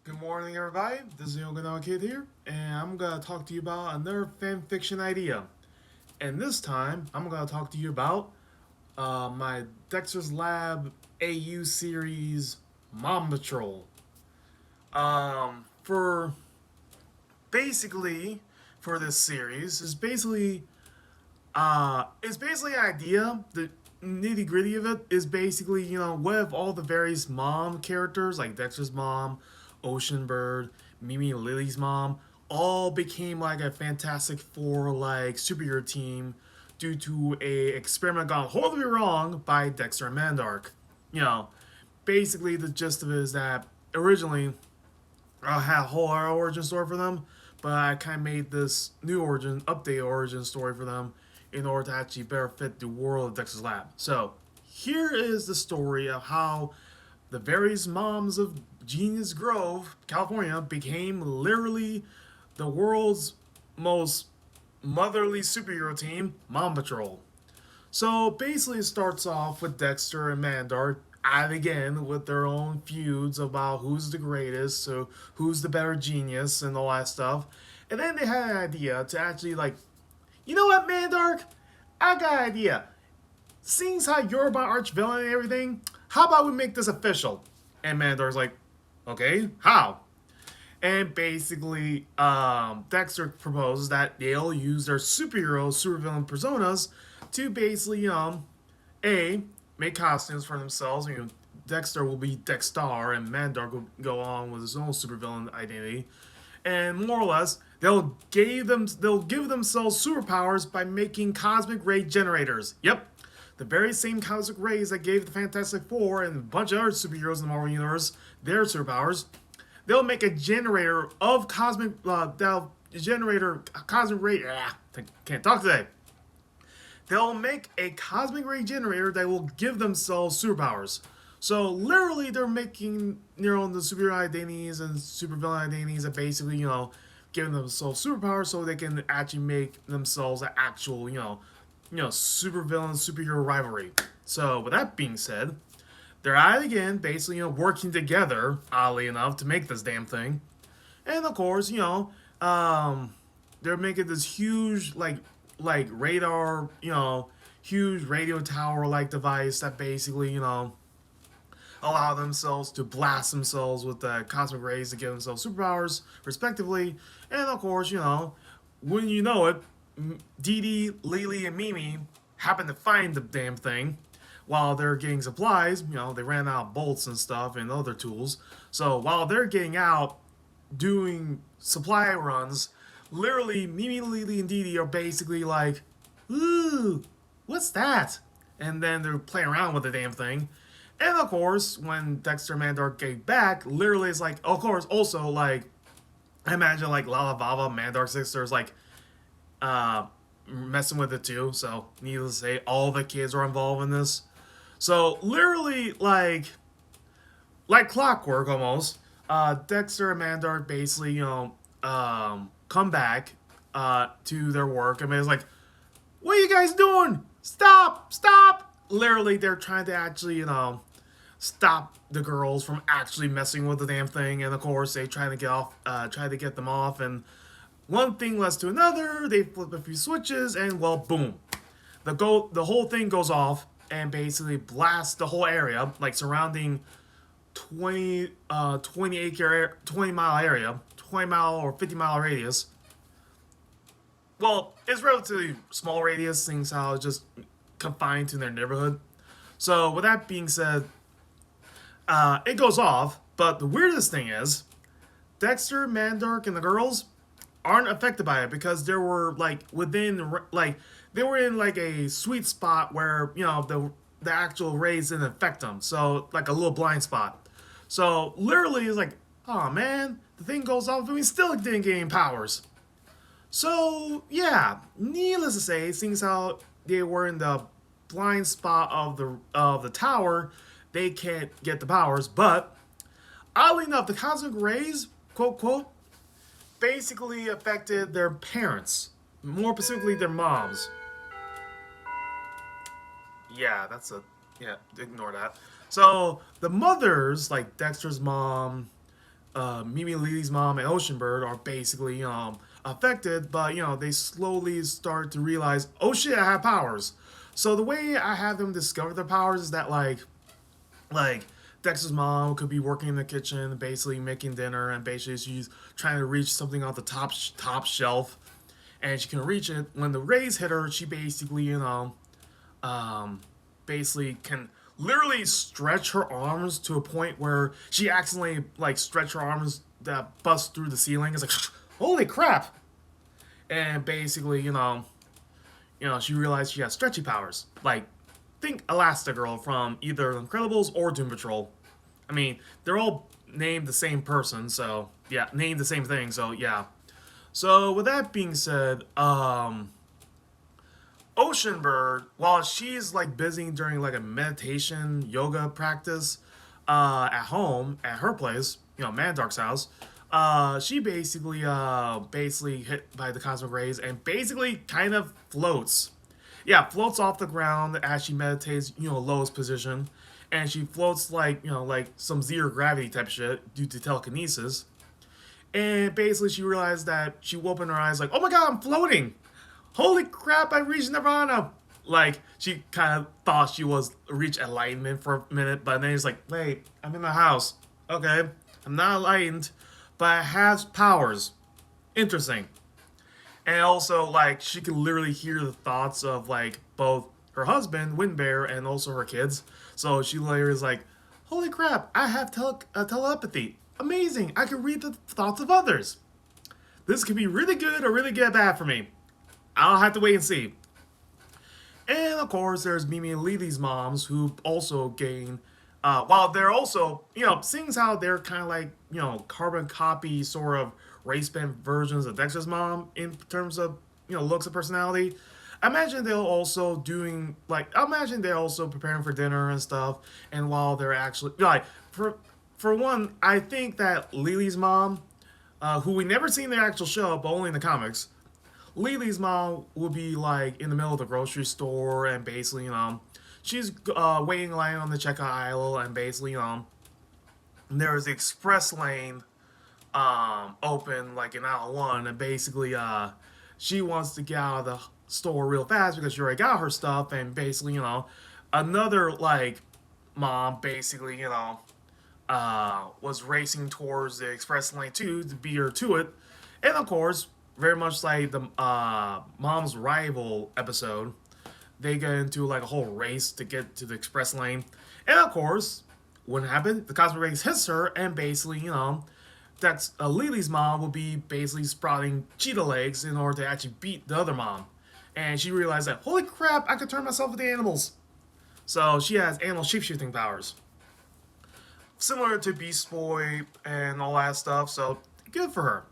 Good morning, everybody. This is Yoga Kid here, and I'm gonna talk to you about another fan fiction idea. And this time, I'm gonna talk to you about my Dexter's Lab AU series, Mom Patrol. For basically for this series is basically an idea. The nitty gritty of it is basically, what if all the various mom characters, like Dexter's mom, Ocean Bird, Mimi and Lily's mom, all became like a Fantastic Four like superhero team due to a experiment gone horribly wrong by Dexter and Mandark. You know, basically the gist of it is that originally I had a whole origin story for them, but I kind of made this new updated origin story for them in order to actually better fit the world of Dexter's Lab. So, here is the story of how the various moms of Genius Grove, California, became literally the world's most motherly superhero team, Mom Patrol. So basically, it starts off with Dexter and Mandark at again with their own feuds about who's the greatest, so who's the better genius, and all that stuff. And then they had an idea to actually you know what, Mandark? I got an idea. Seeing how you're my arch villain and everything, how about we make this official? And Mandark's like, okay, how? And basically, Dexter proposes that they'll use their supervillain personas to basically, A, make costumes for themselves. Dexter will be Dexter, and Mandark will go on with his own supervillain identity. And more or less, they'll give themselves superpowers by making cosmic ray generators. Yep, the very same cosmic rays that gave the Fantastic Four and a bunch of other superheroes in the Marvel Universe their superpowers. They'll make a generator of cosmic ray. Can't talk today. They'll make a cosmic ray generator that will give themselves superpowers. So literally, they're making the superhero identities and supervillain identities that basically giving themselves superpowers so they can actually make themselves an actual supervillain superhero rivalry. So with that being said, they're at it again, basically working together, oddly enough, to make this damn thing. And of course, they're making this huge radar, huge radio tower like device that basically allow themselves to blast themselves with the cosmic rays to give themselves superpowers, respectively. And of course, when you know it, Dee Dee, Lily, and Mimi happen to find the damn thing while they're getting supplies. They ran out of bolts and stuff and other tools. So while they're getting out doing supply runs, literally Mimi, Lily, and Dee Dee are basically like, ooh, what's that? And then they're playing around with the damn thing. And of course, when Dexter and Mandark get back, literally it's like, of course, also I imagine Lala Vava, Mandark's sisters, messing with it too. So needless to say, all the kids are involved in this. So literally like clockwork almost. Dexter and Mandark basically come back to their work. I mean, it's like, what are you guys doing? Stop! Stop! Literally, they're trying to actually stop the girls from actually messing with the damn thing. And of course, they try to get them off. And one thing leads to another. They flip a few switches, and well, boom, the whole thing goes off and basically blasts the whole area, like surrounding 20-mile area, 20-mile or 50-mile radius. Well, it's relatively small radius, things how it's just confined to their neighborhood. So with that being said, it goes off. But the weirdest thing is, Dexter, Mandark, and the girls aren't affected by it because they were they were in a sweet spot where the actual rays didn't affect them. So like a little blind spot. So literally, it's like, oh man, the thing goes off, and we still didn't get any powers. So yeah, needless to say, seeing how they were in the blind spot of the tower, they can't get the powers. But oddly enough, the cosmic rays, quote quote, basically affected their parents, more specifically their moms. Yeah, ignore that. So the mothers, like Dexter's mom, Mimi Lily's mom and Ocean Bird are basically affected, but they slowly start to realize, oh shit, I have powers. So the way I have them discover their powers is that like Dexter's mom could be working in the kitchen, basically making dinner, and basically she's trying to reach something off the top shelf, and she can reach it. When the rays hit her, she basically um, basically can literally stretch her arms to a point where she accidentally like stretch her arms that bust through the ceiling. It's like holy crap, and basically she realized she has stretchy powers. Like think Elastigirl from either Incredibles or Doom Patrol. I mean, they're all named the same person, so yeah, named the same thing, so yeah. So with that being said, Ocean Bird, while she's like busy during like a meditation yoga practice at home at her place, Mandark's house, she basically hit by the cosmic rays and basically kind of floats. Yeah, floats off the ground as she meditates, lowest position, and she floats like like some zero gravity type shit due to telekinesis. And basically, she realized that she opened her eyes like, "Oh my god, I'm floating! Holy crap, I reached nirvana!" Like she kind of thought she was reached enlightenment for a minute, but then it's like, "Wait, I'm in my house. Okay, I'm not enlightened, but I have powers. Interesting." And also, like, she can literally hear the thoughts of like both her husband, Windbear, and also her kids. So she later is like, "Holy crap, I have telepathy. Amazing! I can read the thoughts of others. This could be really good or really get bad for me. I'll have to wait and see." And of course, there's Mimi and Lily's moms who also gain. While they're also, seeing as how they're kind of like, carbon copy sort of race band versions of Dexter's mom in terms of, looks and personality. I imagine they're also preparing for dinner and stuff. And while they're actually, like, for one, I think that Lily's mom, who we never see in the actual show, but only in the comics, Lily's mom will be like in the middle of the grocery store and basically, she's waiting in line on the checkout aisle and basically, there's the express lane open like in aisle one and basically she wants to get out of the store real fast because she already got her stuff and basically, another like mom basically, was racing towards the express lane too to beat her to it. And of course, very much like the mom's rival episode, they get into like a whole race to get to the express lane. And of course, what happened? The cosmic rays hits her, and basically, that's Lily's mom will be basically sprouting cheetah legs in order to actually beat the other mom. And she realized that, holy crap, I could turn myself into animals. So she has animal shapeshifting powers. Similar to Beast Boy and all that stuff, so good for her.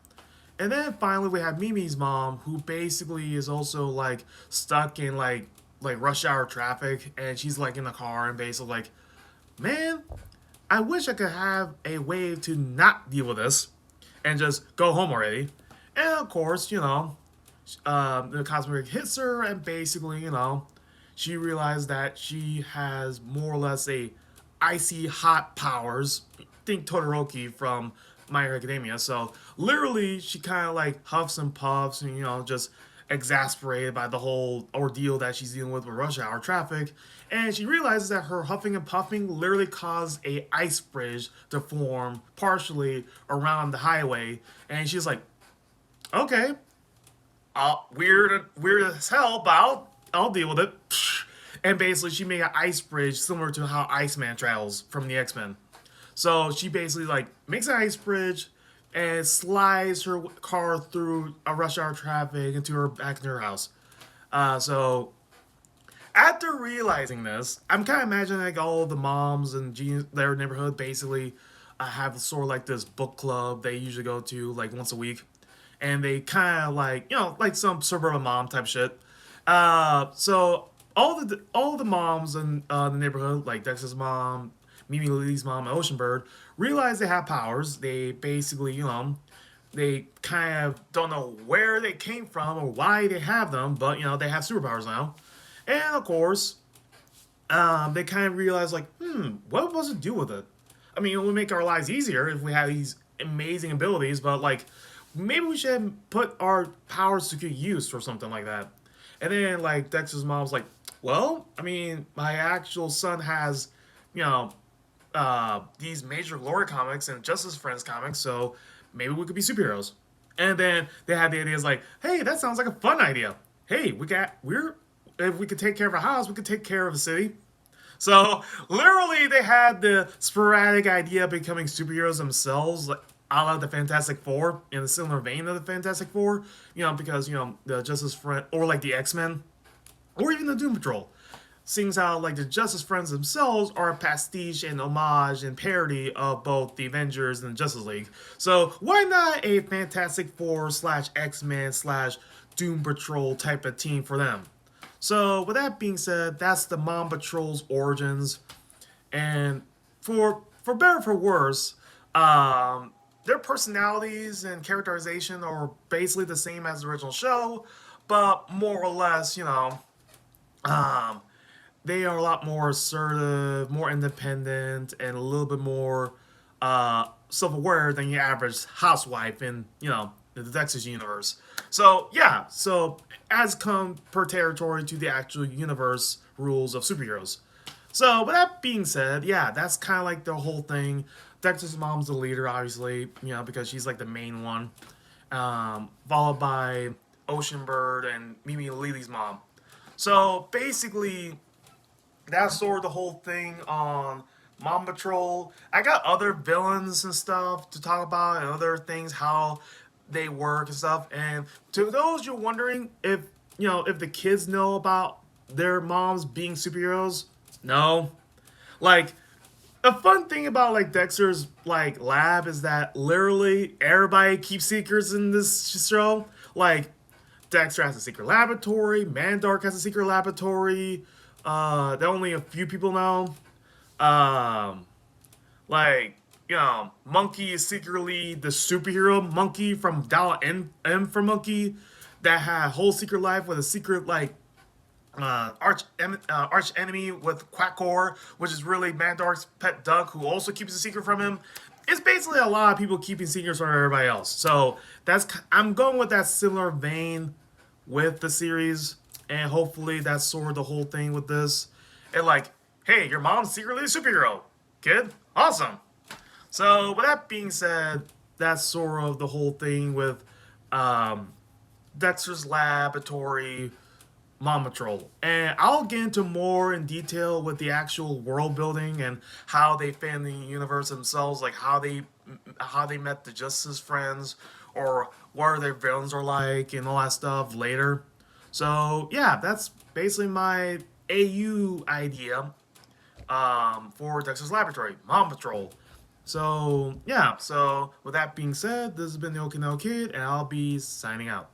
And then finally we have Mimi's mom, who basically is also like stuck in like rush hour traffic, and she's like in the car and basically like, man, I wish I could have a way to not deal with this and just go home already. And of course, the cosmic hits her, and basically, she realized that she has more or less a icy hot powers. Think Todoroki from My Hero Academia. So literally, she kind of like huffs and puffs, and just exasperated by the whole ordeal that she's dealing with rush hour traffic. And she realizes that her huffing and puffing literally caused a ice bridge to form partially around the highway. And she's like, okay, weird as hell, but I'll deal with it. And basically, she made an ice bridge similar to how Iceman travels from the X-Men. So she basically like makes an ice bridge and slides her car through a rush hour traffic back into her house. So after realizing this, I'm kind of imagining like all the moms in their neighborhood basically have sort of like this book club they usually go to like once a week, and they kind of like like some suburban mom type shit. So all the moms in the neighborhood, like Dexter's mom, Mimi Lily's mom, and Ocean Bird, realize they have powers. They basically, they kind of don't know where they came from or why they have them, but they have superpowers now. And of course, they kind of realize like, what was to do with it? I mean, it would make our lives easier if we had these amazing abilities, but like maybe we should put our powers to good use or something like that. And then like Dexter's mom's like, well, I mean, my actual son has, you know, these major glory comics and Justice Friends comics, so maybe we could be superheroes. And then they had the ideas like, hey, that sounds like a fun idea. Hey, we're if we could take care of a house, we could take care of a city. So literally, they had the sporadic idea of becoming superheroes themselves, like a la the Fantastic Four, in a similar vein of the Fantastic Four. Because the Justice Friend or like the X-Men or even the Doom Patrol. Seeing how like the Justice Friends themselves are a pastiche and homage and parody of both the Avengers and the Justice League. So why not a Fantastic Four slash X-Men slash Doom Patrol type of team for them? So with that being said, that's the Mom Patrol's origins, and for better or for worse, their personalities and characterization are basically the same as the original show, but more or less, um, they are a lot more assertive, more independent, and a little bit more self-aware than your average housewife in the Dexter's universe. So yeah, so as come per territory to the actual universe rules of superheroes. So with that being said, yeah, that's kind of like the whole thing. Dexter's mom's the leader, obviously, because she's like the main one, followed by Ocean Bird and Mimi Lily's mom. So basically, that's sort of the whole thing on Mom Patrol. I got other villains and stuff to talk about and other things, how they work and stuff. And to those you're wondering if the kids know about their moms being superheroes, no. Like a fun thing about like Dexter's like lab is that literally everybody keeps secrets in this show. Like Dexter has a secret laboratory, Mandark has a secret laboratory, that only a few people know. Um, Monkey is secretly the superhero Monkey from Dollar M for Monkey that had a whole secret life with a secret arch enemy with Quackor, which is really Mandark's pet duck, who also keeps a secret from him. It's basically a lot of people keeping secrets from everybody else. So I'm going with that similar vein with the series, and hopefully that's sort of the whole thing with this. And like, hey, your mom's secretly a superhero, kid. Awesome. So with that being said, that's sort of the whole thing with um, Dexter's Laboratory, Mom Patrol. And I'll get into more in detail with the actual world building and how they fan the universe themselves, like how they met the Justice Friends or what their villains are like and all that stuff later. So yeah, that's basically my AU idea for Dexter's Laboratory, Mom Patrol. So yeah, so with that being said, this has been the Okinawa Kid, and I'll be signing out.